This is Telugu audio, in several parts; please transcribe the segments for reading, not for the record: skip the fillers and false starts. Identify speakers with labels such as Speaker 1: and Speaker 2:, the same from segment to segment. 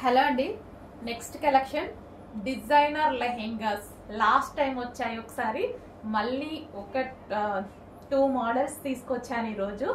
Speaker 1: హలో అండి, next collection designer lehengas. Last time వచ్చాయి ఒకసారి, మళ్ళీ ఒక 2 మోడల్స్ తీసుకొచ్చాను ఈరోజు.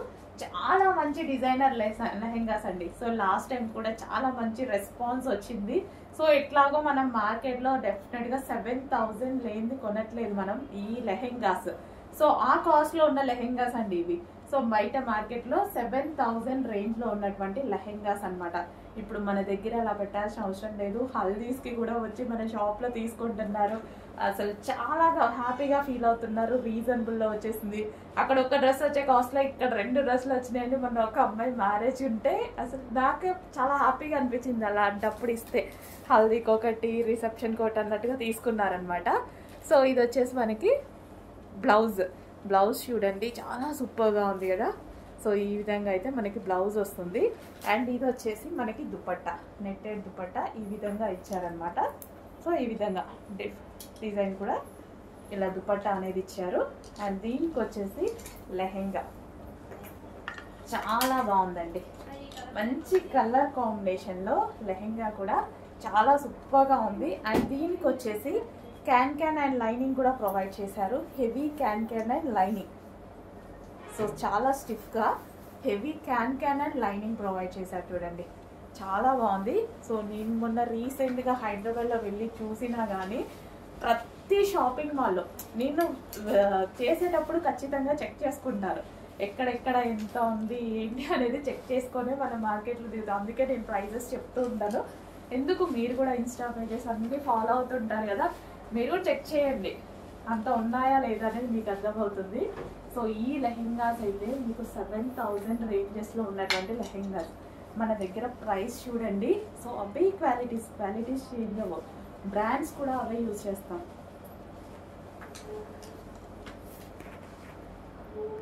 Speaker 1: చాలా మంచి డిజైనర్ లెహెంగాస్ అండి. సో లాస్ట్ టైం కూడా చాలా మంచి రెస్పాన్స్ వచ్చింది. సో ఎట్లాగో మనం మార్కెట్లో డెఫినెట్గా 7,000 లేనిది కొనట్లేదు మనం ఈ లెహెంగాస్. సో ఆ కాస్ట్లో ఉన్న లెహెంగాస్ అండి ఇవి. సో బయట మార్కెట్లో 7,000 రేంజ్లో ఉన్నటువంటి లెహెంగాస్ అనమాట. ఇప్పుడు మన దగ్గర అలా పెట్టాల్సిన అవసరం లేదు. హల్దీస్కి కూడా వచ్చి మన షాప్లో తీసుకుంటున్నారు. అసలు చాలా హ్యాపీగా ఫీల్ అవుతున్నారు. రీజనబుల్లో వచ్చేసింది. అక్కడ ఒక డ్రెస్ వచ్చే కాస్ట్లో ఇక్కడ 2 డ్రెస్సులు వచ్చినాయండి. మొన్న ఒక అమ్మాయి మ్యారేజ్ ఉంటే అసలు నాకే చాలా హ్యాపీగా అనిపించింది. అలాంటప్పుడు ఇస్తే హల్దీకి ఒకటి, రిసెప్షన్కి ఒకటి అన్నట్టుగా తీసుకున్నారనమాట. సో ఇది వచ్చేసి మనకి బ్లౌజ్ చూడండి, చాలా సూపర్గా ఉంది కదా. సో ఈ విధంగా అయితే మనకి బ్లౌజ్ వస్తుంది. అండ్ ఇది వచ్చేసి మనకి దుపట్టా, నెట్టెడ్ దుపట్టా ఈ విధంగా ఇచ్చారనమాట. సో ఈ విధంగా డిజైన్ కూడా ఇలా దుపట్టా అనేది ఇచ్చారు. అండ్ దీనికి వచ్చేసి లెహెంగా చాలా బాగుందండి. మంచి కలర్ కాంబినేషన్లో లెహెంగా కూడా చాలా సూపర్గా ఉంది. అండ్ దీనికి వచ్చేసి క్యాన్ అండ్ లైనింగ్ కూడా ప్రొవైడ్ చేశారు. Heavy can and lining. So చాలా స్టిఫ్గా heavy can and lining provide చేశారు చూడండి, చాలా బాగుంది. సో నేను మొన్న రీసెంట్గా హైదరాబాద్లో వెళ్ళి చూసినా కానీ ప్రతి షాపింగ్ మాల్లో నేను చేసేటప్పుడు ఖచ్చితంగా చెక్ చేసుకుంటారు. ఎక్కడెక్కడ ఎంత ఉంది ఏంటి అనేది చెక్ చేసుకొని మన మార్కెట్లో దిగుతాం. అందుకే నేను ప్రైజెస్ చెప్తూ ఉంటాను. ఎందుకు మీరు కూడా ఇన్స్టా పేజెస్ అన్నీ ఫాలో అవుతుంటారు కదా, మీరు కూడా చెక్ చేయండి అంత ఉన్నాయా లేదా అనేది మీకు అర్థమవుతుంది. సో ఈ లెహెంగాస్ అయితే మీకు 7,000 రేంజెస్లో ఉన్నటువంటి లెహెంగాస్ మన దగ్గర. ప్రైస్ చూడండి. సో అవే క్వాలిటీస్ చేంజ్ అవ్వవు. బ్రాండ్స్ కూడా అవే యూజ్ చేస్తాం.